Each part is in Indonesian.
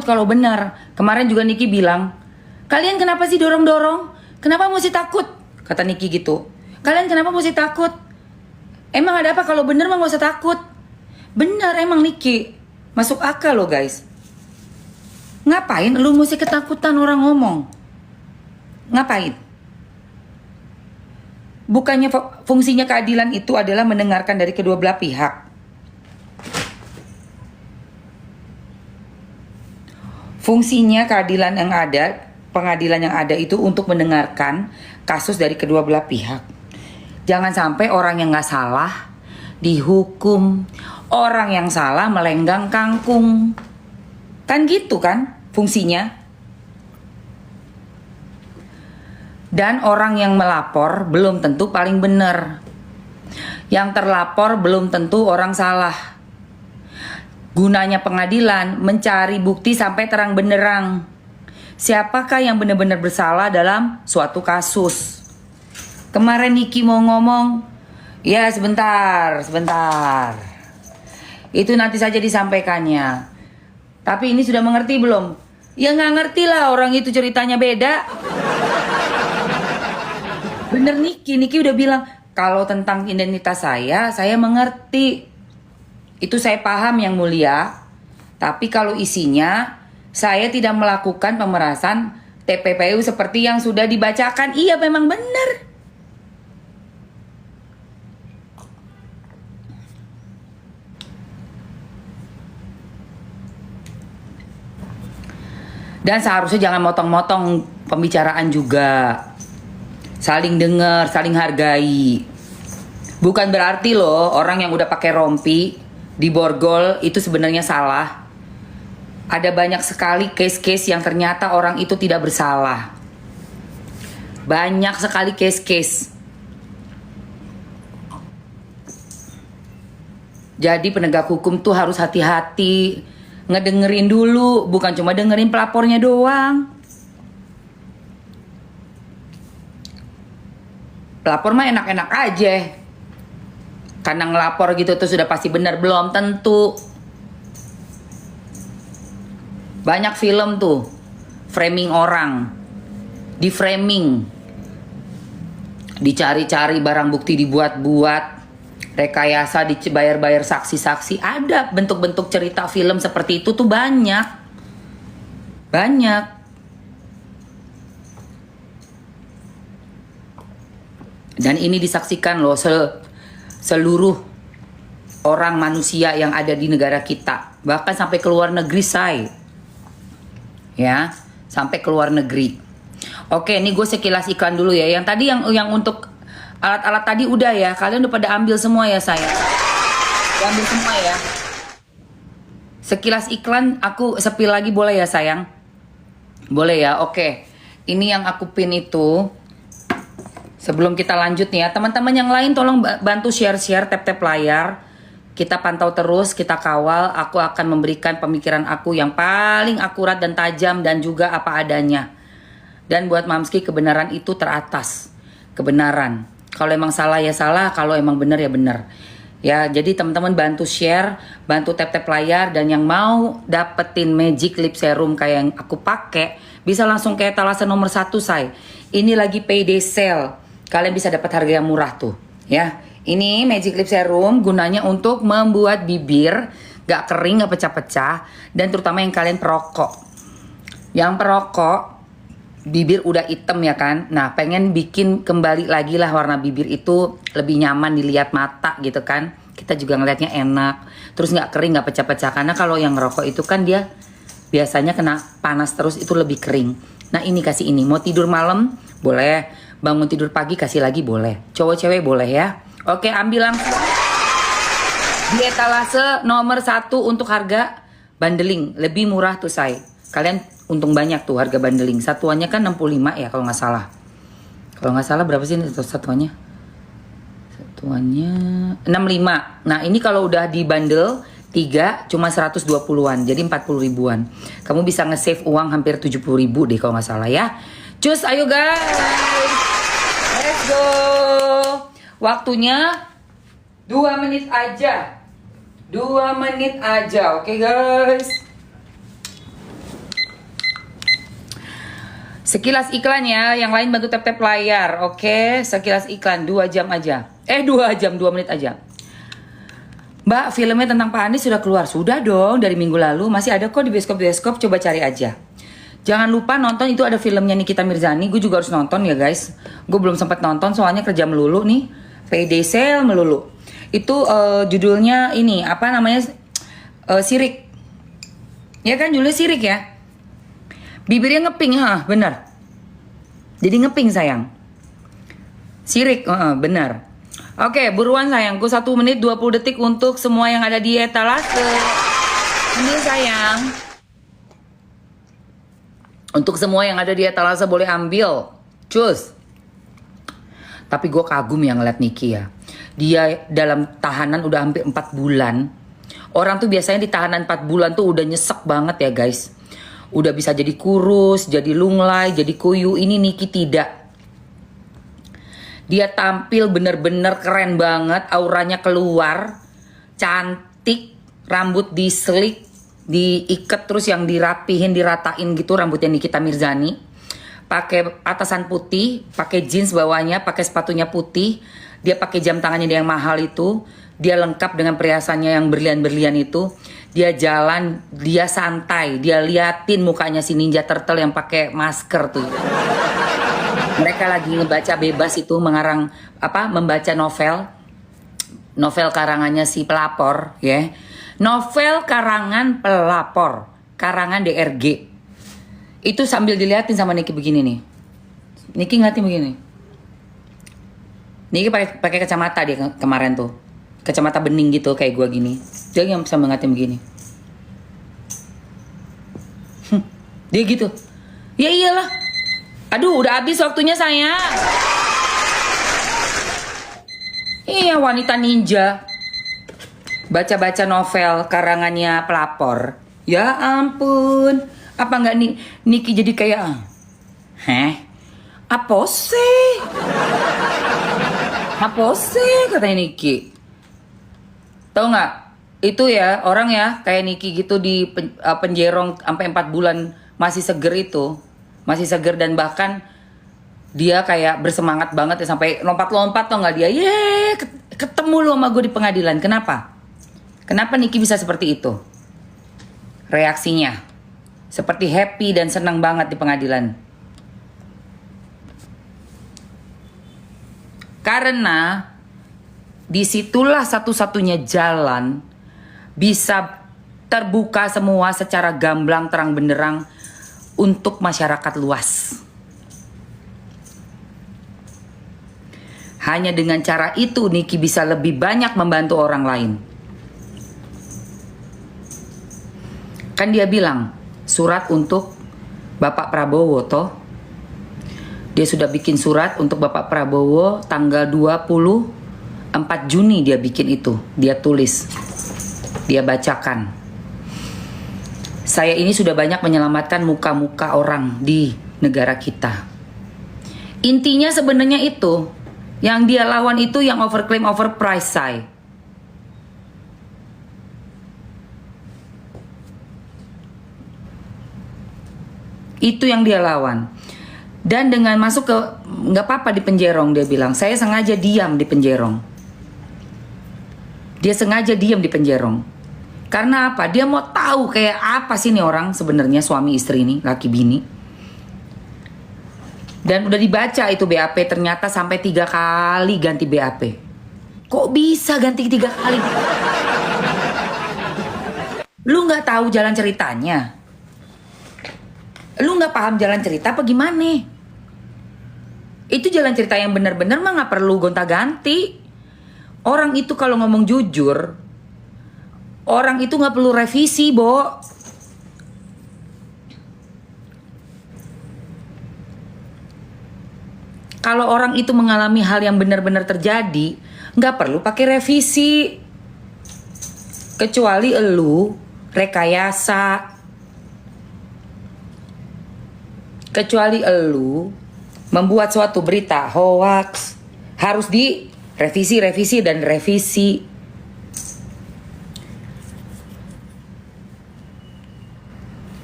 kalau benar. Kemarin juga Niki bilang, kalian kenapa sih dorong-dorong? Kenapa mesti takut? Kata Niki gitu. Kalian kenapa mesti takut? Emang ada apa? Kalau benar mah gak usah takut. Benar emang Niki. Masuk akal loh guys. Ngapain lu mesti ketakutan orang ngomong? Ngapain? Bukannya fungsinya keadilan itu adalah mendengarkan dari kedua belah pihak. Fungsinya keadilan yang ada, pengadilan yang ada itu untuk mendengarkan kasus dari kedua belah pihak. Jangan sampai orang yang gak salah dihukum, orang yang salah melenggang kangkung. Kan gitu kan fungsinya. Dan orang yang melapor belum tentu paling benar. Yang terlapor belum tentu orang salah. Gunanya pengadilan mencari bukti sampai terang benderang. Siapakah yang benar-benar bersalah dalam suatu kasus? Kemarin Niki mau ngomong, ya sebentar. Itu nanti saja disampaikannya. Tapi ini sudah mengerti belum? Ya nggak ngerti lah, orang itu ceritanya beda. Bener Niki udah bilang, kalau tentang identitas saya mengerti. Itu saya paham yang mulia. Tapi kalau isinya, saya tidak melakukan pemerasan TPPU seperti yang sudah dibacakan. Iya memang benar. Dan seharusnya jangan motong-motong pembicaraan juga. Saling dengar, saling hargai. Bukan berarti loh orang yang udah pakai rompi di borgol itu sebenarnya salah. Ada banyak sekali case-case yang ternyata orang itu tidak bersalah. Banyak sekali case-case. Jadi penegak hukum tuh harus hati-hati. Ngedengerin dulu, bukan cuma dengerin pelapornya doang. Pelapor mah enak-enak aja. Karena ngelapor gitu tuh sudah pasti benar, belum tentu. Banyak film tuh framing orang, di framing, dicari-cari barang bukti, dibuat-buat, rekayasa, dibayar-bayar saksi-saksi. Ada bentuk-bentuk cerita film seperti itu tuh banyak. Dan ini disaksikan loh seluruh orang manusia yang ada di negara kita. Bahkan sampai ke luar negeri, ya, sampai ke luar negeri. Oke, ini gue sekilas iklan dulu ya. Yang tadi yang untuk alat-alat tadi udah ya. Kalian udah pada ambil semua ya saya. Ambil semua ya. Sekilas iklan aku sepil lagi boleh ya sayang? Boleh ya. Oke. Ini yang aku pin itu. Sebelum kita lanjut nih ya, teman-teman yang lain tolong bantu share-share, tap-tap layar. Kita pantau terus, kita kawal. Aku akan memberikan pemikiran aku yang paling akurat dan tajam dan juga apa adanya. Dan buat Mamski, kebenaran itu teratas. Kebenaran. Kalau emang salah ya salah, kalau emang benar ya benar. Ya, jadi teman-teman bantu share, bantu tap-tap layar, dan yang mau dapetin Magic Lip Serum kayak yang aku pakai, bisa langsung ke etalase nomor 1 say. Ini lagi payday sale. Kalian bisa dapat harga yang murah tuh, ya. Ini Magic Lip Serum gunanya untuk membuat bibir gak kering, gak pecah-pecah, dan terutama yang kalian perokok. Yang perokok, bibir udah hitam ya kan. Nah, pengen bikin kembali lagi lah warna bibir itu lebih nyaman dilihat mata gitu kan. Kita juga ngelihatnya enak. Terus gak kering, gak pecah-pecah. Karena kalau yang ngerokok itu kan dia biasanya kena panas terus, itu lebih kering. Nah, ini kasih ini. Mau tidur malam boleh. Bangun tidur pagi kasih lagi boleh. Cowok cewek boleh ya. Oke, ambil langsung. Di etalase nomor 1 untuk harga bundling. Lebih murah tuh say. Kalian untung banyak tuh harga bundling. Satuannya kan 65 ya kalau nggak salah. Kalau nggak salah berapa sih satuannya? Satuannya 65. Nah ini kalau udah di bundle 3 cuma 120-an. Jadi 40 ribuan. Kamu bisa nge-save uang hampir 70 ribu deh kalau nggak salah ya. Cus, ayo guys. Let's go. Waktunya 2 menit aja. 2 menit aja, oke guys. Sekilas iklan ya, yang lain bantu tap-tap layar. Oke, sekilas iklan 2 jam aja. 2 jam, 2 menit aja. Mbak, filmnya tentang Pak Anies sudah keluar. Sudah dong, dari minggu lalu. Masih ada kok di bioskop-bioskop, coba cari aja. Jangan lupa nonton, itu ada filmnya Nikita Mirzani. Gue juga harus nonton ya guys. Gue belum sempat nonton soalnya kerja melulu nih. PD sale melulu. Itu judulnya ini, apa namanya? Sirik. Ya kan, judulnya Sirik ya. Bibirnya ngeping, benar. Jadi ngeping sayang. Sirik, benar. Oke, buruan sayangku, 1 menit 20 detik untuk semua yang ada di etalase. Ini sayang. Untuk semua yang ada di etalase boleh ambil. Cus. Tapi gue kagum ya ngeliat Niki ya. Dia dalam tahanan udah hampir 4 bulan. Orang tuh biasanya di tahanan 4 bulan tuh udah nyesek banget ya guys. Udah bisa jadi kurus, jadi lunglai, jadi kuyu. Ini Niki tidak. Dia tampil bener-bener keren banget. Auranya keluar. Cantik. Rambut dislik. Diikat terus yang dirapihin, diratain gitu rambutnya Nikita Mirzani. Pakai atasan putih. Pakai jeans bawahnya. Pakai sepatunya putih. Dia pakai jam tangannya dia yang mahal itu. Dia lengkap dengan perhiasannya yang berlian-berlian itu. Dia jalan, dia santai, dia liatin mukanya si Ninja Turtle yang pakai masker tuh. Mereka lagi ngebaca bebas itu, membaca novel karangannya si pelapor, ya. Novel karangan pelapor, karangan DRG. Itu sambil diliatin sama Niki begini nih. Niki ngeliatin begini. Niki pakai kacamata dia kemarin tuh. Kacamata bening gitu kayak gua gini. Dia yang bisa ngeliatin begini. Dia gitu. Ya iyalah. Aduh, udah habis waktunya saya. Iya, wanita ninja. Baca-baca novel karangannya pelapor. Ya ampun. Apa nggak nih Niki jadi kayak apa sih? Apa sih katanya Niki? Tahu nggak? Itu ya orang ya kayak Niki gitu di penjerong sampai 4 bulan masih seger itu. Masih seger dan bahkan dia kayak bersemangat banget ya sampai lompat-lompat tau nggak dia? Ketemu lu sama gue di pengadilan. Kenapa? Kenapa Niki bisa seperti itu? Reaksinya seperti happy dan senang banget di pengadilan. Karena disitulah satu-satunya jalan bisa terbuka semua secara gamblang terang benderang untuk masyarakat luas. Hanya dengan cara itu Niki bisa lebih banyak membantu orang lain. Kan dia bilang surat untuk Bapak Prabowo toh. Dia sudah bikin surat untuk Bapak Prabowo tanggal 24 Juni dia bikin itu. Dia tulis. Dia bacakan. Saya ini sudah banyak menyelamatkan muka-muka orang di negara kita. Intinya sebenarnya itu. Yang dia lawan itu yang overclaim overprice say. Itu yang dia lawan. Dan dengan masuk ke nggak apa-apa di penjerong dia bilang. Saya sengaja diam di penjerong. Dia sengaja diam di penjerong. Karena apa? Dia mau tahu kayak apa sih nih orang sebenarnya suami istri ini, laki bini. Dan udah dibaca itu BAP ternyata sampai 3 kali ganti BAP. Kok bisa ganti 3 kali? Lu nggak tahu jalan ceritanya? Lu nggak paham jalan cerita apa gimana? Itu jalan cerita yang benar-benar mah nggak perlu gonta-ganti. Orang itu kalau ngomong jujur, orang itu nggak perlu revisi, Bo. Kalau orang itu mengalami hal yang benar-benar terjadi, nggak perlu pakai revisi. Kecuali elu rekayasa. Kecuali elu membuat suatu berita hoax, harus direvisi, revisi, dan revisi.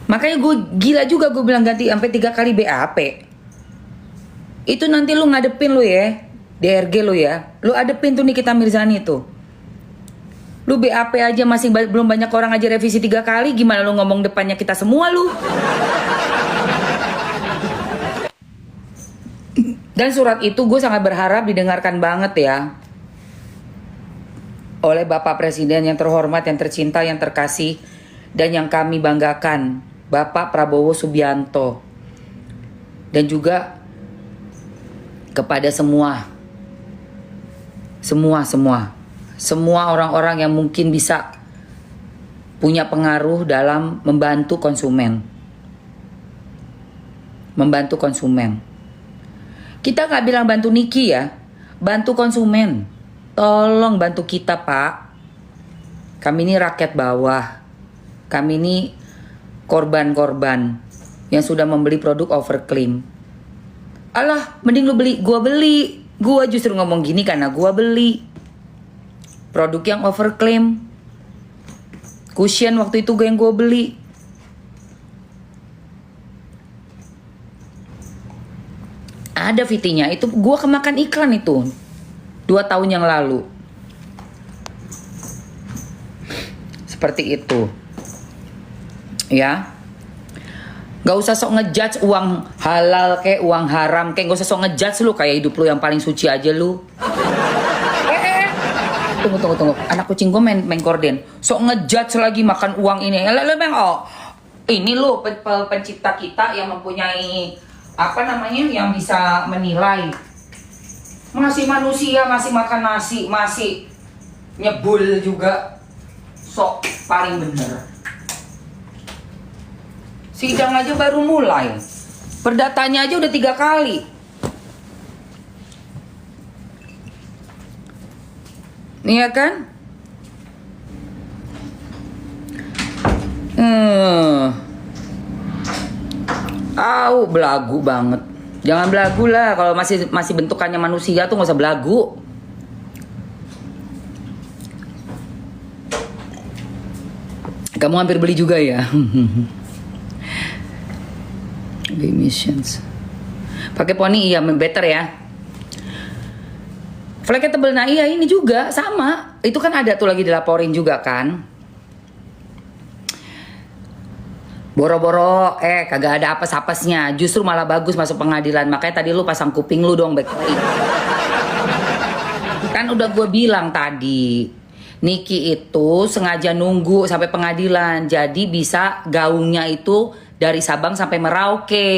Makanya gue gila juga, gue bilang ganti sampai 3 kali BAP. Itu nanti lu ngadepin lu ya, DRG lu ya. Lu adepin tuh Nikita Mirzani tuh. Lu BAP aja masih belum banyak orang aja revisi 3 kali. Gimana lu ngomong depannya kita semua lu? Dan surat itu gue sangat berharap didengarkan banget ya oleh Bapak Presiden yang terhormat, yang tercinta, yang terkasih, dan yang kami banggakan, Bapak Prabowo Subianto. Dan juga kepada semua orang-orang yang mungkin bisa punya pengaruh dalam membantu konsumen. Membantu konsumen. Kita nggak bilang bantu Niki ya, bantu konsumen. Tolong bantu kita, Pak. Kami ini rakyat bawah. Kami ini korban-korban yang sudah membeli produk overclaim. Alah, mending lu beli, gua beli. Gua justru ngomong gini karena gua beli produk yang overclaim. Cushion waktu itu gue yang gua beli. Ada VT-nya, itu gue kemakan iklan itu 2 tahun yang lalu. Seperti itu. Ya. Gak usah sok ngejudge uang halal kayak uang haram kayak, gak usah sok ngejudge lu kayak hidup lu yang paling suci aja lu. Tunggu. Anak kucing gue main korden. Sok ngejudge lagi makan uang ini. Ini lu pencipta kita yang mempunyai apa namanya, yang bisa menilai. Masih manusia, masih makan nasi, masih nyebul juga. Sok paling bener. Sidang aja baru mulai, perdatanya aja udah 3 kali. Iya kan? Belagu banget. Jangan belagu lah, kalau masih bentukannya manusia tuh nggak usah belagu. Kamu hampir beli juga ya? Emissions. Pakai poni iya better ya. Flagnya tebel, nah iya ini juga sama. Itu kan ada tuh lagi dilaporin juga kan. Boro-boro kagak ada apes-apesnya. Justru malah bagus masuk pengadilan. Makanya tadi lu pasang kuping lu dong baik-baik. Kan udah gue bilang tadi, Niki itu sengaja nunggu sampai pengadilan. Jadi bisa gaungnya itu dari Sabang sampai Merauke.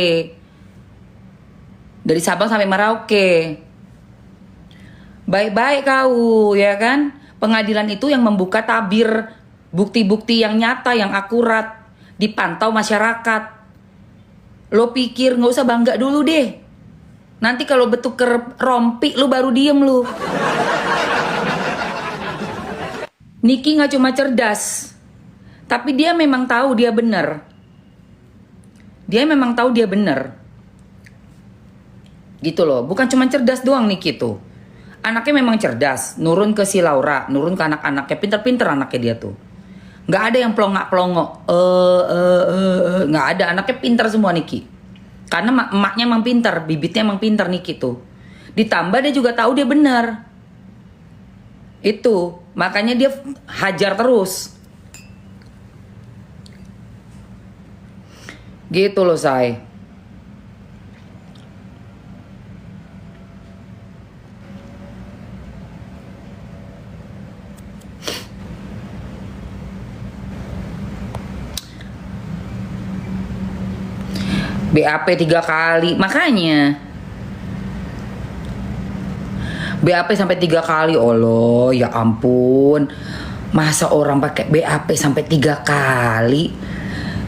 Dari Sabang sampai Merauke. Baik-baik kau, ya kan? Pengadilan itu yang membuka tabir bukti-bukti yang nyata, yang akurat, dipantau masyarakat. Lo pikir nggak usah bangga dulu deh. Nanti kalau betuker rompi, lu baru diem lu. Niki nggak cuma cerdas, tapi dia memang tahu dia benar. Dia memang tahu dia benar. Gitu loh, bukan cuma cerdas doang Niki tuh. Anaknya memang cerdas, nurun ke si Laura, nurun ke anak-anaknya, pinter-pinter anaknya dia tuh. Nggak ada yang pelongak-pelongok, nggak ada, anaknya pinter semua Niki. Karena emaknya emang pinter, bibitnya emang pinter Niki tuh. Ditambah dia juga tahu dia benar. Itu, makanya dia hajar terus. Gitu loh say. BAP 3 kali, makanya BAP sampai 3 kali. Allah, ya ampun. Masa orang pakai BAP sampai 3 kali?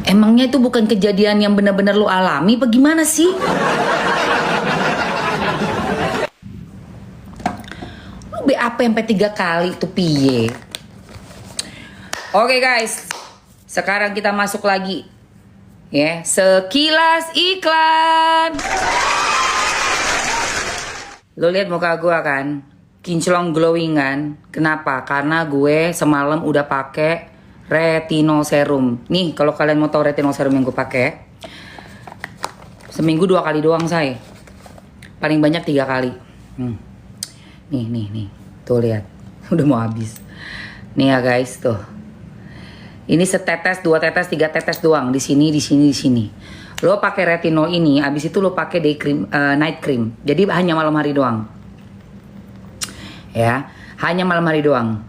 Emangnya itu bukan kejadian yang benar-benar lu alami apa gimana sih? Lu BAP sampai 3 kali itu piye? Oke guys, sekarang kita masuk lagi. Ya, sekilas iklan. Lo lihat muka gue kan, kinclong glowing kan? Kenapa? Karena gue semalam udah pakai retinol serum. Nih, kalau kalian mau tahu retinol serum yang gue pakai, seminggu 2 kali doang, say. Paling banyak 3 kali. Nih. Tuh lihat. Udah mau habis. Nih ya guys, tuh. Ini setetes, 2 tetes, 3 tetes doang. Di sini. Lo pakai retinol ini, abis itu lo pakai day cream, night cream. Jadi hanya malam hari doang. Ya, hanya malam hari doang.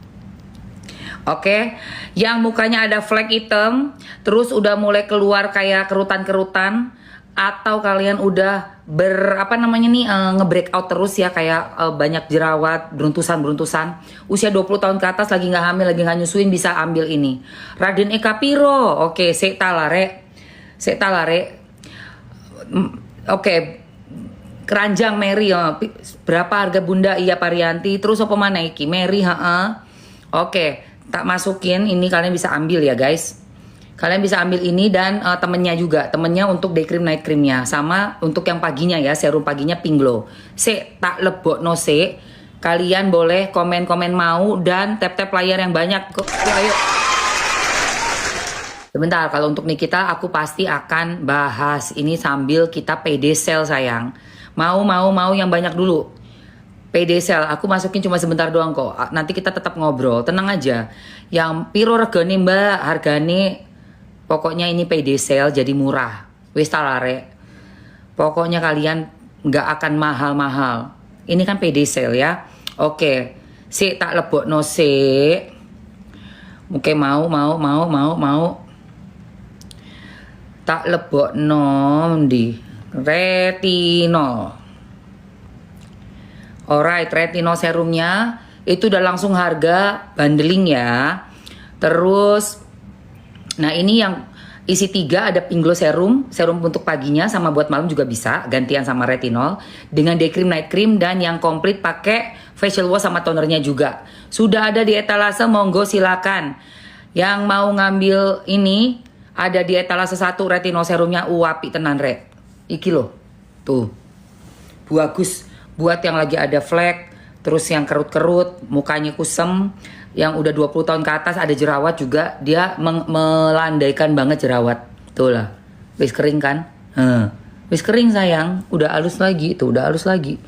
Oke, yang mukanya ada flek hitam, terus udah mulai keluar kayak kerutan-kerutan, atau kalian udah nge-breakout terus ya, kayak banyak jerawat, beruntusan, usia 20 tahun ke atas, lagi nggak hamil, lagi nggak nyusuin, bisa ambil ini Raden Eka Piro. Oke, sektalare. Oke, keranjang Mary ya. Berapa harga Bunda? Iya Parianti. Terus apa mana iki? Mary, Oke, tak masukin ini, kalian bisa ambil ya guys. Kalian bisa ambil ini dan temennya juga. Temennya untuk day cream night creamnya. Sama untuk yang paginya ya. Serum paginya Pink Glow. Tak lebok no se. Kalian boleh komen-komen mau dan tap-tap layar yang banyak. Ayo. Sebentar, kalau untuk Nikita aku pasti akan bahas. Ini sambil kita PD sale sayang. Mau yang banyak dulu. PD sale, aku masukin cuma sebentar doang kok. Nanti kita tetap ngobrol. Tenang aja. Yang piro regane mbak, hargane. Pokoknya ini PD sale jadi murah. Wis talare. Pokoknya kalian nggak akan mahal-mahal. Ini kan PD sale ya. Oke. Tak lebok no se. Oke, mau. Tak lebok no di retinol. Alright, retinol serumnya itu udah langsung harga bundling ya. Terus nah ini yang isi 3 ada Pink Glow serum untuk paginya sama buat malam juga bisa gantian sama retinol dengan day cream night cream, dan yang komplit pakai facial wash sama tonernya juga. Sudah ada di etalase, monggo silakan. Yang mau ngambil ini ada di etalase 1 retinol serumnya uapi tenan rek. Iki loh. Tuh. Bagus buat yang lagi ada flek, terus yang kerut-kerut, mukanya kusem, yang udah 20 tahun ke atas ada jerawat juga, dia melandaikan banget jerawat. Tuh lah. Wis kering kan? Wis kering sayang, udah halus lagi, tuh udah halus lagi.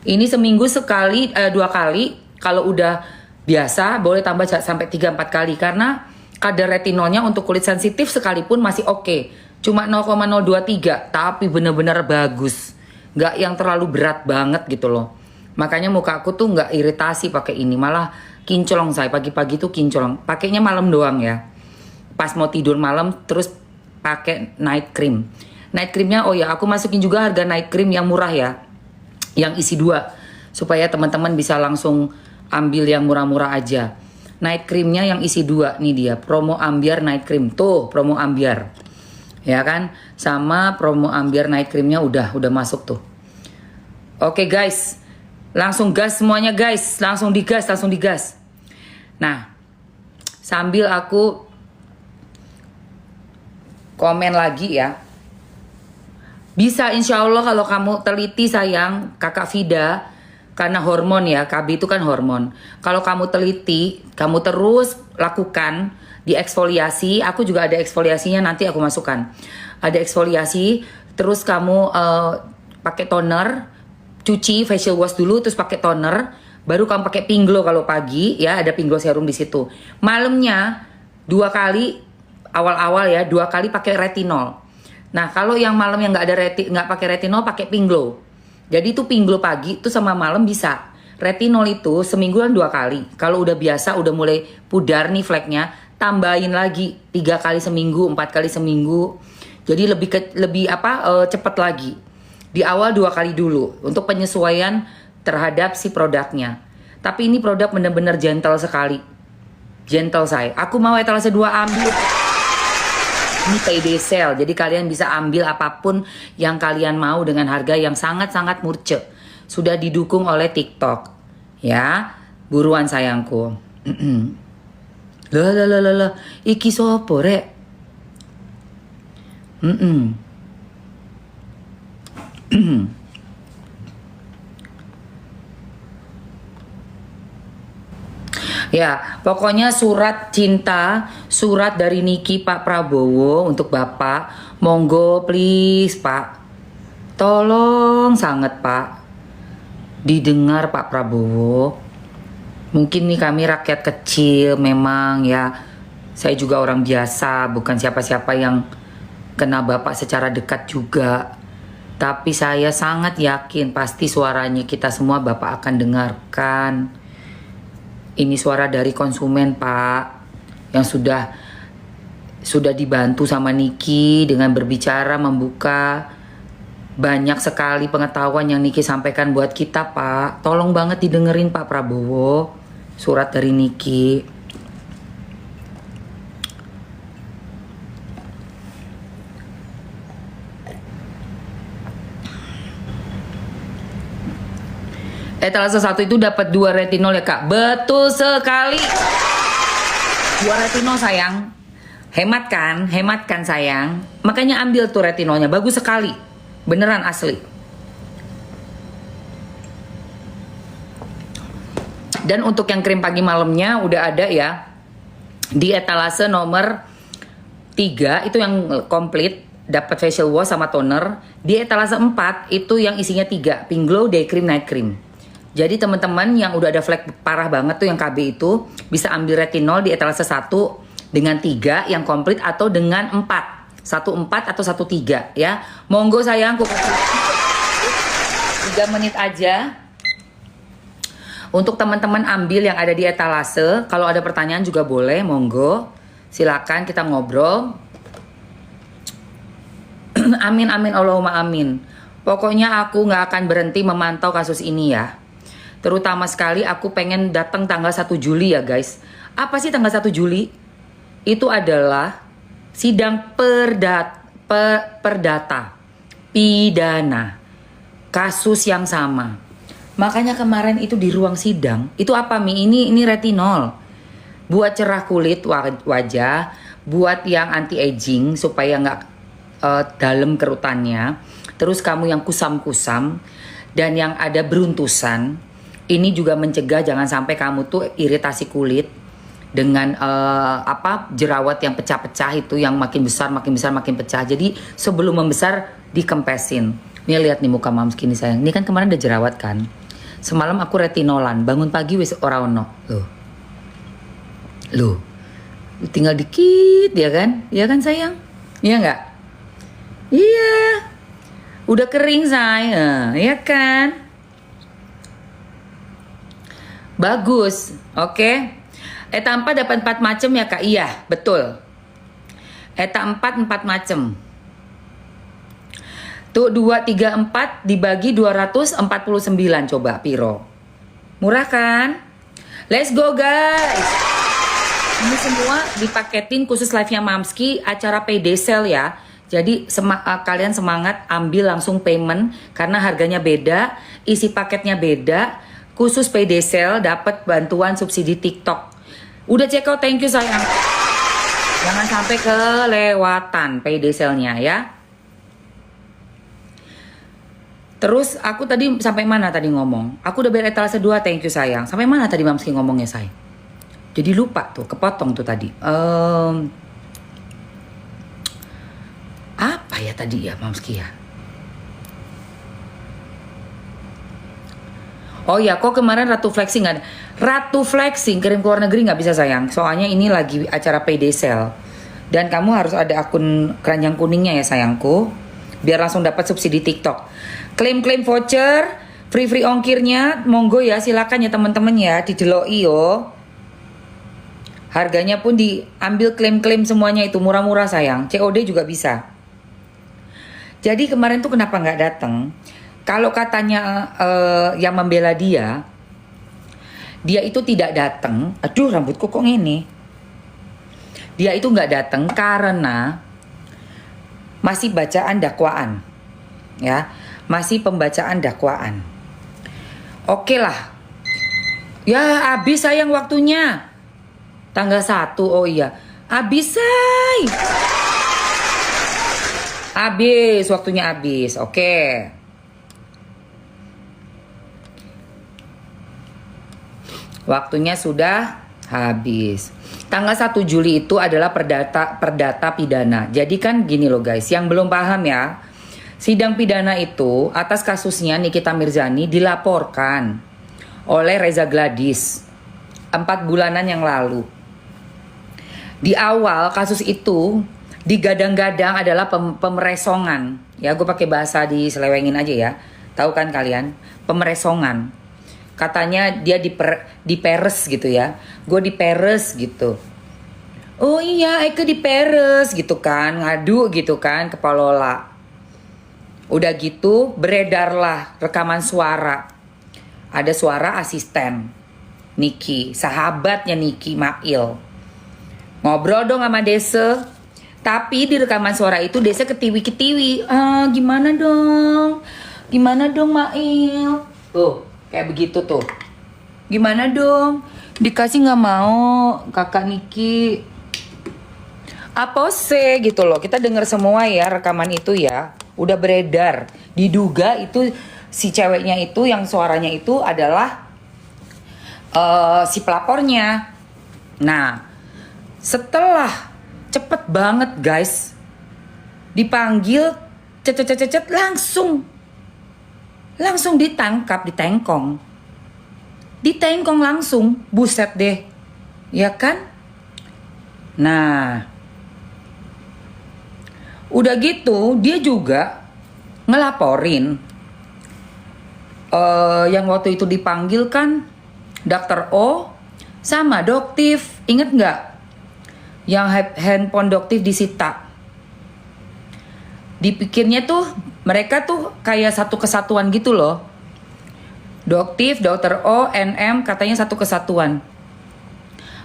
Ini seminggu sekali, 2 kali. Kalau udah biasa boleh tambah sampai 3-4 kali karena kadar retinolnya untuk kulit sensitif sekalipun masih oke. Cuma 0,023, tapi bener-bener bagus. Nggak yang terlalu berat banget gitu loh. Makanya muka aku tuh nggak iritasi pakai ini, malah kinclong saya pagi-pagi tuh kinclong. Pakainya malam doang ya. Pas mau tidur malam terus pakai night cream. Night creamnya oh ya aku masukin juga harga night cream yang murah ya. Yang isi 2 supaya teman-teman bisa langsung ambil yang murah-murah aja. Night creamnya yang isi 2 nih dia, promo ambiar night cream. Tuh, promo ambiar. Ya kan? Sama promo ambiar night creamnya udah masuk tuh. Oke guys. Langsung gas semuanya guys, langsung digas. Nah, sambil aku komen lagi ya. Bisa insya Allah kalau kamu teliti sayang, kakak Vida, karena hormon ya, KB itu kan hormon. Kalau kamu teliti, kamu terus lakukan di eksfoliasi, aku juga ada eksfoliasinya nanti aku masukkan. Ada eksfoliasi, terus kamu pakai toner, cuci facial wash dulu terus pakai toner, baru kamu pakai Pink Glow kalau pagi ya, ada Pink Glow serum di situ. Malamnya 2 kali, awal-awal ya 2 kali pakai retinol. Nah kalau yang malam yang nggak pakai retinol pakai Pink Glow. Jadi itu Pink Glow pagi itu sama malam bisa. Retinol itu semingguan 2 kali. Kalau udah biasa udah mulai pudar nih fleknya, tambahin lagi 3 kali seminggu, 4 kali seminggu. Jadi lebih cepat lagi. Di awal 2 kali dulu untuk penyesuaian terhadap si produknya. Tapi ini produk bener-bener gentle sekali. Gentle saya. Aku mau etalase 2 ambil. Ini payday sale. Jadi kalian bisa ambil apapun yang kalian mau dengan harga yang sangat-sangat murce. Sudah didukung oleh TikTok. Ya. Buruan sayangku. Lah. Iki sopo rek? Ya, pokoknya surat cinta, surat dari Niki Pak Prabowo untuk Bapak. Monggo please Pak. Tolong sangat Pak. Didengar Pak Prabowo. Mungkin nih kami rakyat kecil memang ya. Saya juga orang biasa, bukan siapa-siapa yang kena Bapak secara dekat juga. Tapi saya sangat yakin pasti suaranya kita semua Bapak akan dengarkan. Ini suara dari konsumen Pak, yang sudah dibantu sama Niki dengan berbicara, membuka banyak sekali pengetahuan yang Niki sampaikan buat kita Pak. Tolong banget didengerin Pak Prabowo, surat dari Niki. Etalase 1 itu dapat 2 retinol ya Kak. Betul sekali. 2 retinol sayang. Hemat kan sayang. Makanya ambil tuh retinolnya, bagus sekali. Beneran asli. Dan untuk yang krim pagi malamnya udah ada ya. Di etalase nomor 3 itu yang komplit, dapat facial wash sama toner. Di etalase 4 itu yang isinya 3, Pink Glow, Day Cream, Night Cream. Jadi teman-teman yang udah ada flek parah banget tuh yang KB itu bisa ambil retinol di etalase 1 dengan 3 yang komplit atau dengan 4. 1-4 atau 1-3 ya. Monggo sayangku, 3 menit aja. Untuk teman-teman ambil yang ada di etalase, kalau ada pertanyaan juga boleh, monggo. Silakan kita ngobrol. Amin amin Allahumma amin. Pokoknya aku nggak akan berhenti memantau kasus ini ya. Terutama sekali aku pengen datang tanggal 1 Juli ya guys. Apa sih tanggal 1 Juli? Itu adalah sidang perdata pidana kasus yang sama. Makanya kemarin itu di ruang sidang, itu apa Mi? Ini retinol. Buat cerah kulit wajah, buat yang anti aging supaya nggak dalam kerutannya. Terus kamu yang kusam-kusam dan yang ada beruntusan. Ini juga mencegah jangan sampai kamu tuh iritasi kulit dengan jerawat yang pecah-pecah itu yang makin besar makin pecah. Jadi sebelum membesar dikempesin. Nih lihat nih muka mams kini sayang. Ini kan kemarin ada jerawat kan. Semalam aku retinolan, bangun pagi wis ora ono. Loh. Tinggal dikit ya kan? Iya kan sayang? Iya enggak? Iya. Udah kering sayang, ya kan? Bagus, oke. Eta 4 dapat 4 macam ya Kak? Iya, betul. Eta 4 macam. Tuh 2, 3, 4 dibagi 249 coba Piro. Murah kan? Let's go guys. Ini semua dipaketin khusus live-nya Mamski acara PD Sale ya. Jadi kalian semangat ambil langsung payment karena harganya beda, isi paketnya beda. Khusus PD Sale dapat bantuan subsidi TikTok. Udah check out, thank you sayang. Jangan sampai kelewatan PD Sale-nya ya. Terus aku tadi sampai mana tadi ngomong? Aku udah bayar etalase 2, thank you sayang. Sampai mana tadi Mamski ngomongnya say? Jadi lupa tuh, kepotong tuh tadi. Apa ya tadi ya Mamski ya? Oh ya, kok kemarin Ratu Flexing nggak ada? Ratu Flexing kirim ke luar negeri nggak bisa sayang. Soalnya ini lagi acara PD Sale. Dan kamu harus ada akun keranjang kuningnya ya sayangku. Biar langsung dapat subsidi TikTok. Klaim-klaim voucher, free ongkirnya, monggo ya silakan ya teman-teman ya, dideloi yo. Harganya pun diambil klaim-klaim semuanya itu murah-murah sayang. COD juga bisa. Jadi kemarin tuh kenapa nggak datang? Kalau katanya yang membela dia itu tidak datang. Aduh rambutku kok ini. Dia itu nggak datang karena masih bacaan dakwaan, ya, masih pembacaan dakwaan. Oke lah, ya habis sayang waktunya. Tanggal 1, oh iya, habis say. Habis waktunya habis, oke. Waktunya sudah Habis. Tanggal 1 Juli itu adalah perdata pidana. Jadi kan gini loh guys, yang belum paham ya. Sidang pidana itu atas kasusnya Nikita Mirzani dilaporkan oleh Reza Gladys 4 bulanan yang lalu. Di awal kasus itu digadang-gadang adalah pemeresongan. Ya, gue pakai bahasa diselewengin aja ya. Tahu kan kalian? Pemeresongan. Katanya dia diperes gitu ya. Gue diperes gitu. Oh iya, Eke diperes gitu kan. Ngadu gitu kan ke Palola. Udah gitu beredarlah rekaman suara. Ada suara asisten Niki, sahabatnya Niki Mail. Ngobrol dong sama Dese. Tapi di rekaman suara itu Dese ketiwi-ketiwi. Gimana dong? Gimana dong Mail? Tuh. Kayak begitu tuh. Gimana dong? Dikasih gak mau kakak Niki. Apa sih gitu loh. Kita denger semua ya rekaman itu ya. Udah beredar. Diduga itu si ceweknya itu yang suaranya itu adalah si pelapornya. Nah, setelah cepet banget guys. Dipanggil cet langsung ditangkap, ditengkong langsung, buset deh, ya kan? Nah, udah gitu dia juga ngelaporin yang waktu itu dipanggil kan Dr. O sama Doktif, inget nggak? Yang handphone Doktif disita. Dipikirnya tuh mereka tuh kayak satu kesatuan gitu loh. Doktif, Dr. O, NM katanya satu kesatuan.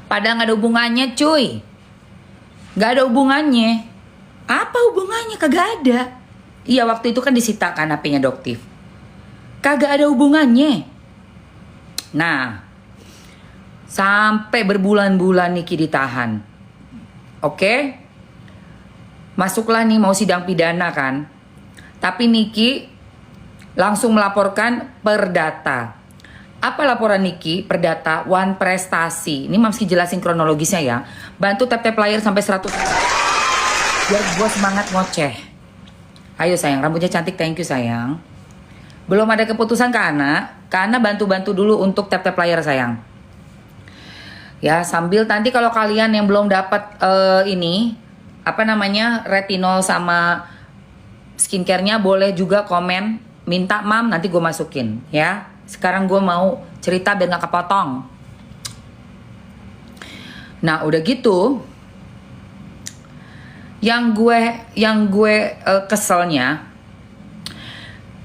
Padahal gak ada hubungannya cuy. Gak ada hubungannya. Apa hubungannya? Kagak ada. Iya waktu itu kan disita kan HP-nya Doktif. Kagak ada hubungannya. Nah, sampai berbulan-bulan Niki ditahan. Oke? Masuklah nih mau sidang pidana kan. Tapi Niki langsung melaporkan perdata. Apa laporan Niki? Perdata One Prestasi. Ini masih jelasin kronologisnya ya. Bantu tap-tap layar sampai 100. Biar gue semangat ngoceh. Ayo sayang, rambutnya cantik, thank you sayang. Belum ada keputusan Kana bantu-bantu dulu untuk tap-tap layar sayang. Ya sambil nanti kalau kalian yang belum dapat retinol sama skincare-nya boleh juga komen, minta mam nanti gue masukin ya. Sekarang gue mau cerita biar gak kepotong. Nah udah gitu, yang gue keselnya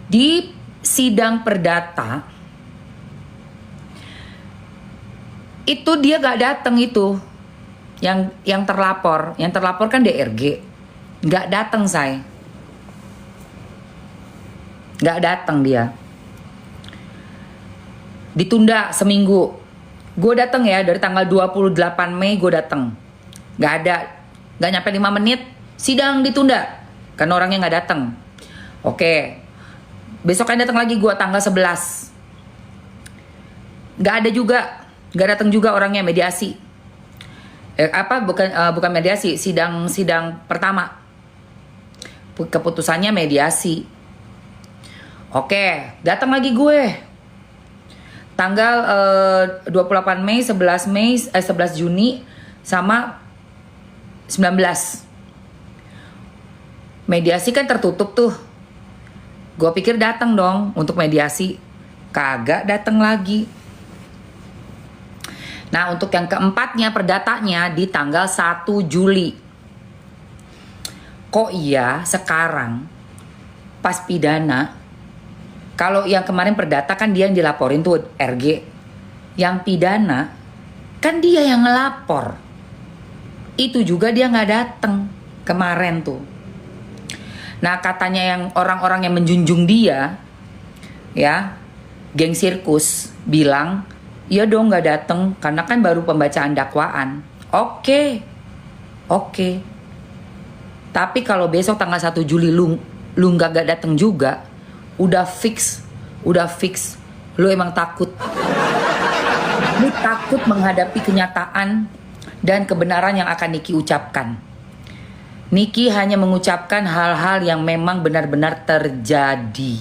di sidang perdata itu dia gak dateng itu. Yang terlapor kan DRG, nggak datang say, nggak datang dia, ditunda seminggu. Gue datang ya dari tanggal 28 Mei gue datang, nggak ada, nggak nyampe 5 menit sidang ditunda karena orangnya nggak datang. Oke, besoknya datang lagi gue tanggal 11, nggak ada juga, nggak datang juga orangnya, mediasi. Bukan mediasi, sidang pertama. Keputusannya mediasi. Oke, datang lagi gue. Tanggal 28 Mei, 11 Juni sama 19. Mediasi kan tertutup tuh. Gue pikir datang dong untuk mediasi. Kagak datang lagi. Nah untuk yang keempatnya perdatanya di tanggal 1 Juli. Kok iya sekarang pas pidana, kalau yang kemarin perdata kan dia yang dilaporin tuh RG, yang pidana kan dia yang ngelapor. Itu juga dia gak dateng kemarin tuh. Nah katanya yang orang-orang yang menjunjung dia, ya geng sirkus bilang, iya dong gak dateng karena kan baru pembacaan dakwaan. Oke. Tapi kalau besok tanggal 1 Juli lu gak dateng juga, udah fix. Lu emang takut. Lu takut menghadapi kenyataan dan kebenaran yang akan Niki ucapkan. Niki hanya mengucapkan hal-hal yang memang benar-benar terjadi.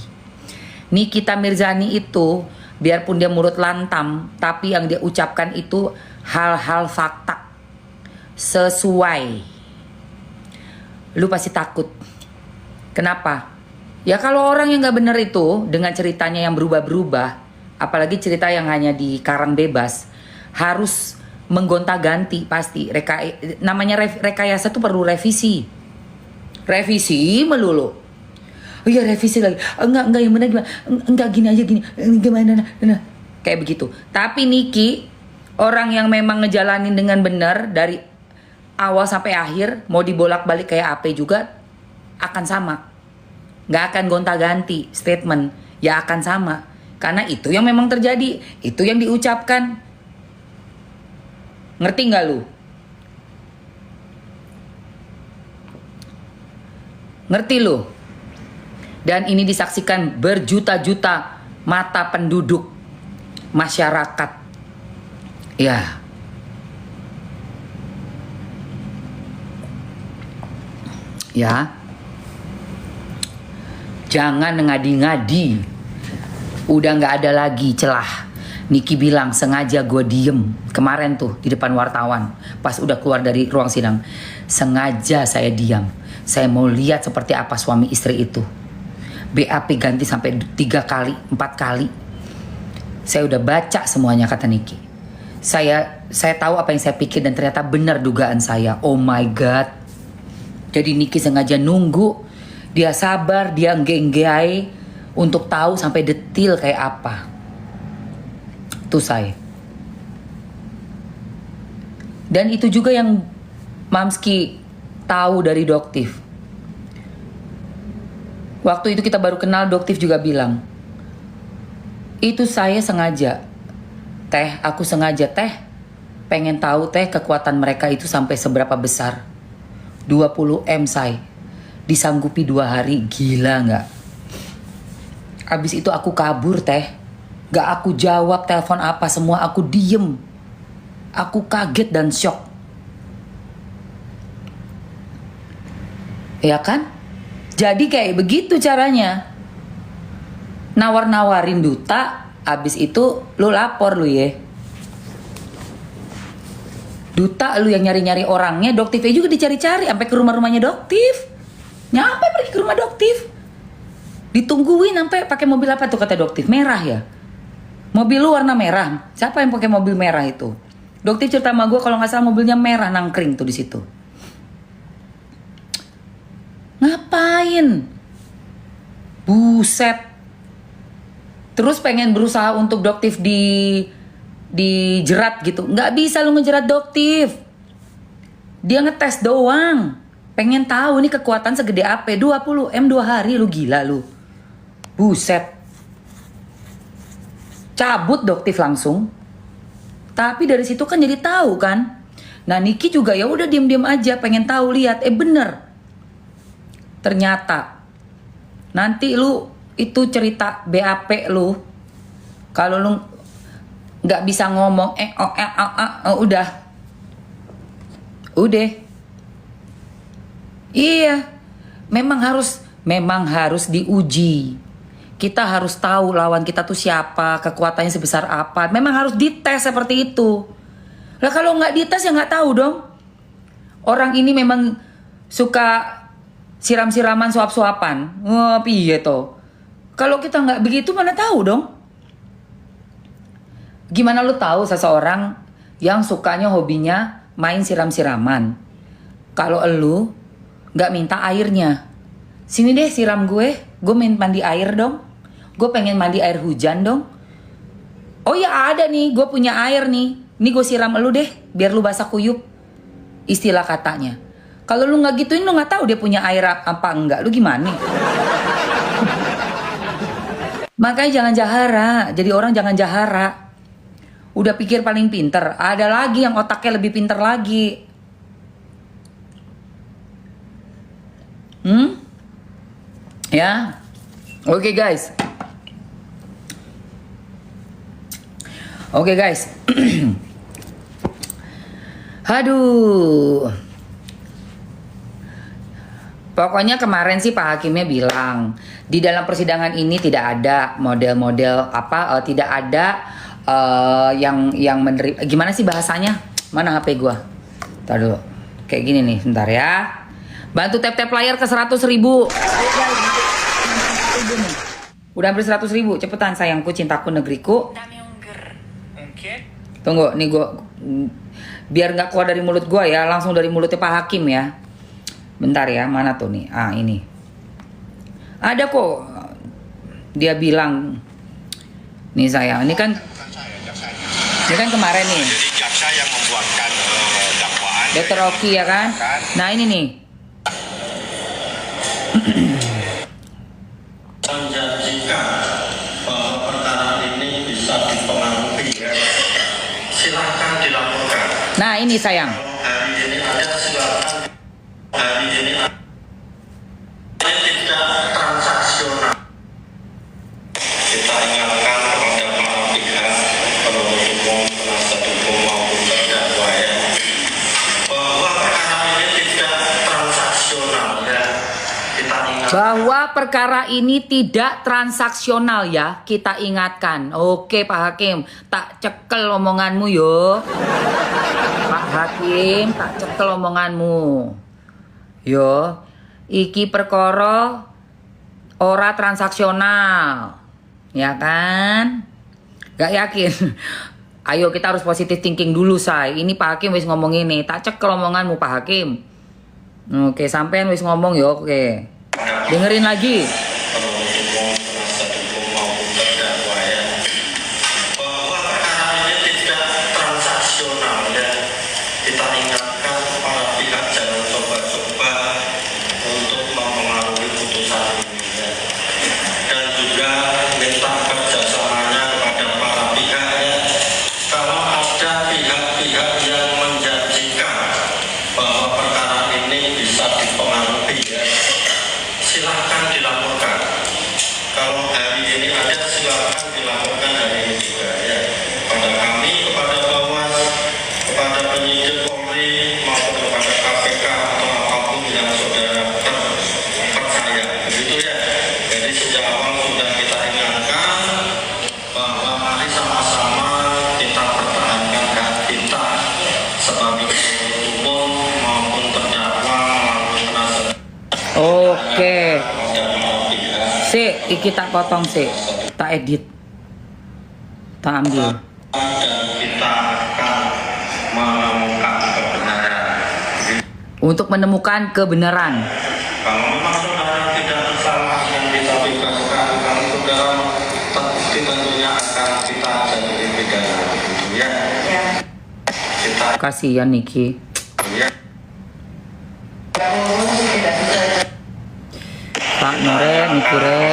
Nikita Mirzani itu, biarpun dia mulut lantam, tapi yang dia ucapkan itu hal-hal fakta. Sesuai. Lu pasti takut. Kenapa? Ya kalau orang yang gak bener itu, dengan ceritanya yang berubah-berubah, apalagi cerita yang hanya di karang bebas, harus menggonta-ganti pasti. Namanya rekayasa tuh perlu revisi. Revisi melulu. Oh iya revisi lagi. Enggak yang benar gimana? Enggak gini aja gini. Gimana? Nah. Kayak begitu. Tapi Niki orang yang memang ngejalanin dengan benar dari awal sampai akhir, mau dibolak-balik kayak AP juga akan sama. Nggak akan gonta-ganti statement. Ya akan sama. Karena itu yang memang terjadi. Itu yang diucapkan. Ngerti nggak lu? Ngerti lu? Dan ini disaksikan berjuta-juta mata penduduk masyarakat. Ya. Ya. Jangan ngadi-ngadi. Udah nggak ada lagi celah. Niki bilang sengaja gue diem kemarin tuh di depan wartawan pas udah keluar dari ruang sidang. Sengaja saya diam. Saya mau lihat seperti apa suami istri itu. BAP ganti sampai 3 kali, 4 kali. Saya udah baca semuanya kata Niki. Saya tahu apa yang saya pikir dan ternyata benar dugaan saya. Oh my god. Jadi Niki sengaja nunggu. Dia sabar, dia enggay untuk tahu sampai detil kayak apa. Itu saya. Dan itu juga yang Mamski tahu dari Doktif. Waktu itu kita baru kenal, Doktif juga bilang, itu saya sengaja. Teh, aku sengaja teh. Pengen tahu teh kekuatan mereka itu sampai seberapa besar. 20 M say. Disanggupi 2 hari, gila gak? Abis itu aku kabur teh. Gak aku jawab telepon apa semua, aku diem. Aku kaget dan shock. Ya kan? Jadi kayak begitu caranya. Nawar-nawarin duta, abis itu lu lapor lu ya. Duta lu yang nyari-nyari orangnya, Doktifnya juga dicari-cari sampai ke rumah-rumahnya Doktif. Nyampe pergi ke rumah Doktif. Ditungguin sampai pakai mobil apa tuh kata Doktif? Merah ya? Mobil lu warna merah. Siapa yang pakai mobil merah itu? Doktif cerita sama gue kalau nggak salah mobilnya merah nangkring tuh di situ. Ngapain? Buset. Terus pengen berusaha untuk Doktif dijerat gitu. Nggak bisa lu ngejerat Doktif. Dia ngetes doang. Pengen tahu nih kekuatan segede apa. 20 M 2 hari lu gila lu. Buset. Cabut Doktif langsung. Tapi dari situ kan jadi tahu kan. Nah Niki juga ya udah diem-diem aja pengen tahu lihat. Bener. Ternyata nanti lu itu cerita BAP lu. Kalau lu nggak bisa ngomong udah. Iya. Memang harus diuji. Kita harus tahu lawan kita tuh siapa, kekuatannya sebesar apa. Memang harus dites seperti itu. Lah kalau nggak dites ya nggak tahu dong. Orang ini memang suka siram-siraman, suap-suapan. Wah, piye toh. Kalau kita nggak begitu mana tahu dong. Gimana lu tahu seseorang yang sukanya hobinya main siram-siraman? Kalau lu nggak minta airnya. Sini deh siram gue main mandi air dong. Gue pengen mandi air hujan dong. Oh ya ada nih, gue punya air nih. Ini gue siram lu deh, biar lu basah kuyup. Istilah katanya. Kalau lu nggak gituin, lu nggak tahu dia punya air apa enggak. Lu gimana? Makanya jangan jahara. Jadi orang jangan jahara. Udah pikir paling pinter. Ada lagi yang otaknya lebih pinter lagi. Ya. Oke guys. Oke guys. Aduh. Pokoknya kemarin sih Pak Hakimnya bilang di dalam persidangan ini tidak ada model-model tidak ada yang menerima, gimana sih bahasanya? Mana HP gua? Ntar dulu. Kayak gini nih, bentar ya. Bantu tap-tap layar ke 100.000. Udah hampir 100.000. Cepetan sayangku, cintaku, negeriku. Tunggu, nih gua biar nggak keluar dari mulut gua ya, langsung dari mulutnya Pak Hakim ya. Bentar ya, mana tuh nih? Ah, ini. Ada kok. Dia bilang, nih sayang, ini kan kemarin nih. Jadi jaksa yang membuatkan dakwaan. Dr. Oki ya kan? Nah ini nih. Menjanjikan bahwa perkara ini bisa dipengaruhi. Silakan dilaporkan. Nah ini sayang. Hari ini ada silakan. Hari ini tidak transaksional. Kita ingatkan kepada para pihak penuntut umum, penasihat hukum maupun terdakwa ya, bahwa perkara ini tidak transaksional ya. Kita ingatkan. Bahwa perkara ini tidak transaksional ya. Kita ingatkan. Oke Pak Hakim. Tak cekel omonganmu yo. Pak Hakim, tak cekel omonganmu. Yo, iki perkara ora transaksional, ya kan? Gak yakin? Ayo kita harus positive thinking dulu say. Ini Pak Hakim wis ngomong ini, tak cekel omonganmu Pak Hakim. Oke, sampean wis ngomong yo, oke. Dengerin lagi. Penuntut umum, penasihat hukum maupun terdakwa ya, bahwa perkara ini tidak transaksional ya. Kita ingatkan para pihak jangan coba-coba untuk mempengaruhi putusan ini ya. Dan juga minta kerjasamanya kepada para pihak ya. Kalau ada pihak-pihak yang menjanjikan bahwa perkara ini bisa dipengaruhi ya, silakan dilaporkan. Kalau hari ini ada, silakan dilaporkan hari ini juga ya. Pada kami, kepada Bawas, kepada penyidik Polri maupun kepada KPK atau apapun yang saudara percaya, begitu ya. Jadi sejak awal sudah kita ingatkan bahwa mari sama-sama kita pertahankan hak kita sebagai penuntut umum maupun terdakwa maupun penasihat. Oke. Dan para pihak. Iki tak potong tak edit, tak ambil. Dan kita akan menemukan kebenaran. Untuk menemukan kebenaran. Kalau memang saudara tidak bersalah yang kita bebaskan, kalau saudara terbukti tentunya akan kita jatuhi pidana, gitu ya. Kita Kasihan Niki. ya. Pak Nore, Niki re.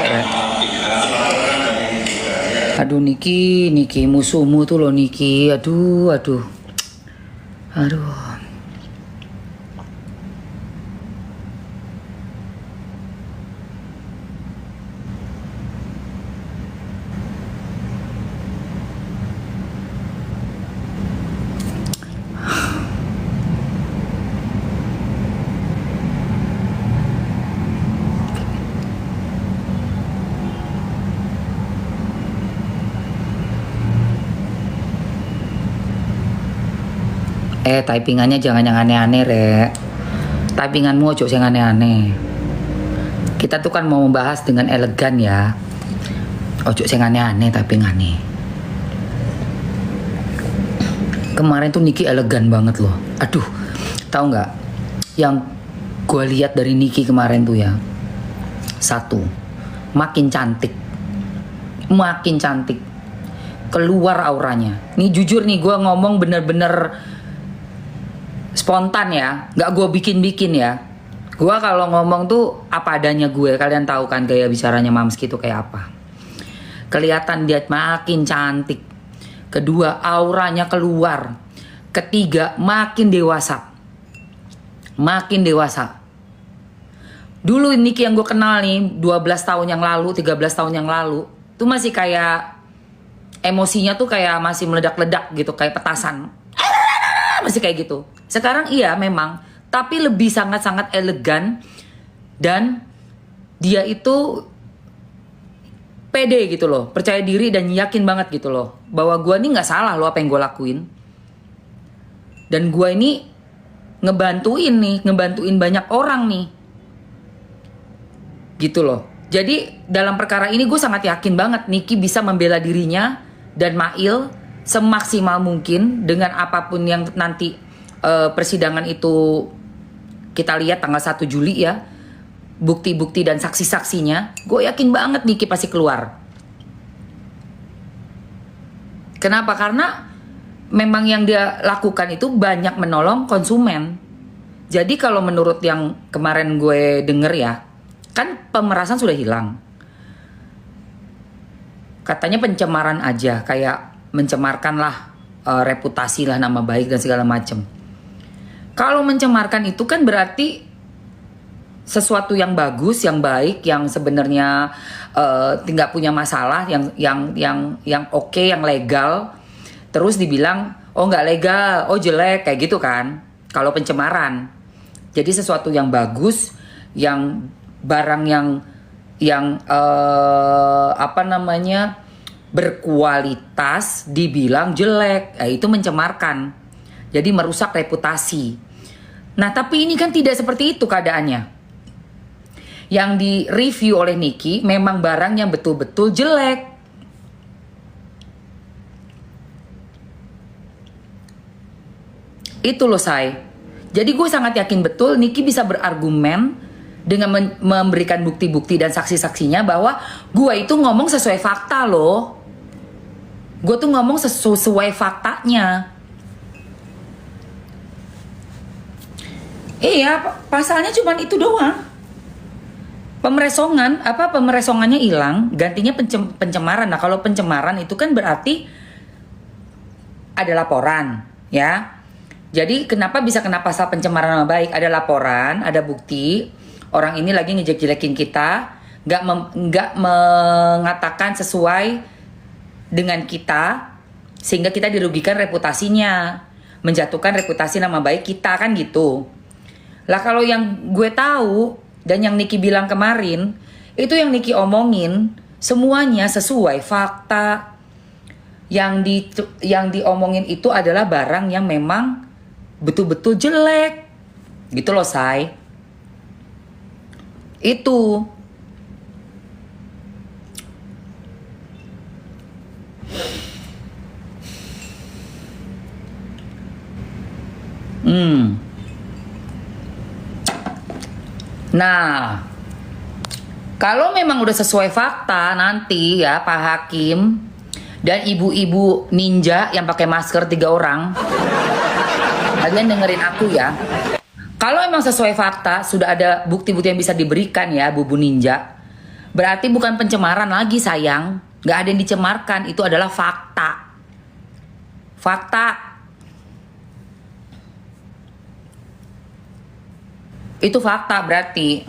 Aduh Niki musuhmu tuh loh Niki. Aduh. Typingannya jangan yang aneh-aneh, Rek. Typinganmu ojo yang aneh-aneh. Kita tuh kan mau membahas dengan elegan ya. Ojo yang aneh-aneh typingannya. Kemarin tuh Niki elegan banget loh. Aduh, tahu nggak? Yang gue lihat dari Niki kemarin tuh ya. Satu, makin cantik. Keluar auranya. Nih jujur nih gue ngomong bener-bener spontan ya, nggak gue bikin ya. Gue kalau ngomong tuh apa adanya gue. Kalian tahu kan gaya bicaranya Mamski itu kayak apa. Kelihatan dia makin cantik. Kedua, auranya keluar. Ketiga, makin dewasa. Dulu Niki yang gue kenal nih 12 tahun yang lalu, 13 tahun yang lalu, tuh masih kayak emosinya tuh kayak masih meledak-ledak gitu, kayak petasan. Masih kayak gitu. Sekarang iya memang, tapi lebih sangat-sangat elegan dan dia itu pede gitu loh, percaya diri dan yakin banget gitu loh bahwa gue nih nggak salah loh apa yang gue lakuin, dan gue ini ngebantuin banyak orang nih, gitu loh. Jadi dalam perkara ini gue sangat yakin banget Niki bisa membela dirinya dan Mail semaksimal mungkin dengan apapun yang nanti persidangan itu kita lihat tanggal 1 Juli ya. Bukti-bukti dan saksi-saksinya, gue yakin banget Niki pasti keluar. Kenapa? Karena memang yang dia lakukan itu banyak menolong konsumen. Jadi kalau menurut yang kemarin gue denger ya, kan pemerasan sudah hilang. Katanya pencemaran aja, kayak mencemarkan lah reputasi lah, nama baik dan segala macem. Kalau mencemarkan itu kan berarti sesuatu yang bagus, yang baik, yang sebenarnya tidak punya masalah, yang oke, yang legal, terus dibilang oh nggak legal, oh jelek, kayak gitu kan? Kalau pencemaran, jadi sesuatu yang bagus, yang barang yang apa namanya berkualitas dibilang jelek, itu mencemarkan, jadi merusak reputasi. Nah tapi ini kan tidak seperti itu keadaannya. Yang di-review oleh Niki memang barang yang betul-betul jelek. Itu loh say. Jadi gue sangat yakin betul Niki bisa berargumen dengan memberikan bukti-bukti dan saksi-saksinya bahwa gue itu ngomong sesuai fakta loh. Gue tuh ngomong sesuai faktanya. Iya, pasalnya cuma itu doang. Pemeresongannya hilang, gantinya pencemaran. Nah kalau pencemaran itu kan berarti ada laporan ya. Jadi kenapa bisa kena pasal pencemaran nama baik? Ada laporan, ada bukti, orang ini lagi ngejek-jelekin kita, nggak mengatakan sesuai dengan kita, sehingga kita dirugikan reputasinya, menjatuhkan reputasi nama baik kita kan gitu. Lah kalau yang gue tahu dan yang Niki bilang kemarin, itu yang Niki omongin semuanya sesuai fakta. Yang diomongin itu adalah barang yang memang betul-betul jelek. Gitu loh, say. Itu. Nah, kalau memang udah sesuai fakta nanti ya Pak Hakim dan ibu-ibu ninja yang pakai masker 3 orang, kalian dengerin aku ya. Kalau memang sesuai fakta sudah ada bukti-bukti yang bisa diberikan ya Bu Ninja, berarti bukan pencemaran lagi sayang, nggak ada yang dicemarkan, itu adalah fakta. Fakta. Itu fakta berarti.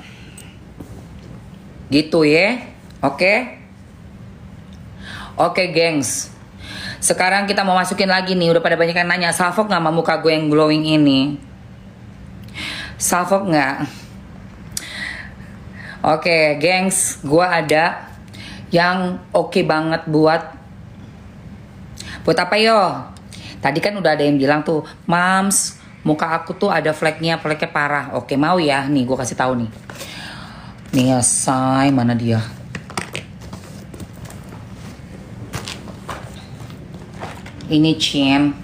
Gitu ya. Oke. Oke gengs. Sekarang kita mau masukin lagi nih. Udah pada banyak yang nanya, salfok gak sama muka gue yang glowing ini? Salfok gak? Oke gengs, gue ada yang oke banget buat apa yo? Tadi kan udah ada yang bilang tuh, Mams, muka aku tuh ada fleknya parah. Oke, mau ya? Nih, gue kasih tahu nih. Nih ya, say, mana dia? Ini chin.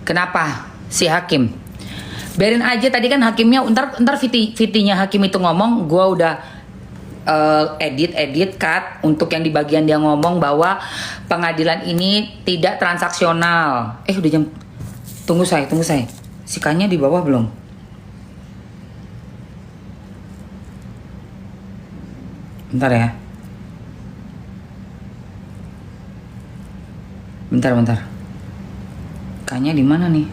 Kenapa si Hakim? Biarin aja, tadi kan hakimnya, ntar VT-nya Hakim itu ngomong, gue udah edit cut untuk yang di bagian dia ngomong bahwa pengadilan ini tidak transaksional. Udah jam. Tunggu saya. Sikannya di bawah belum? Bentar ya. Bentar. Kayaknya di mana nih?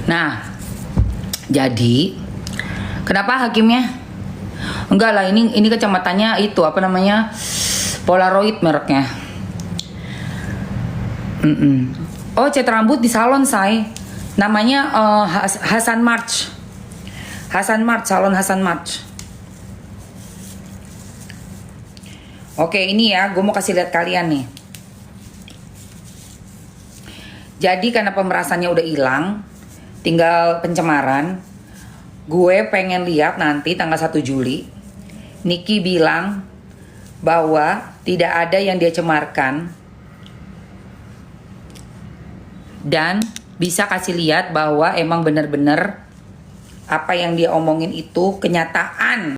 Nah, jadi kenapa hakimnya? Enggak lah, ini kacamatanya itu apa namanya? Polaroid mereknya. Oh, cat rambut di salon, say. Namanya Hasan March. Hasan March, salon Hasan March. Oke, ini ya, gue mau kasih lihat kalian nih. Jadi karena pemerasannya udah hilang, tinggal pencemaran. Gue pengen lihat nanti tanggal 1 Juli. Niki bilang bahwa tidak ada yang dia cemarkan. Dan bisa kasih lihat bahwa emang bener-bener apa yang dia omongin itu kenyataan.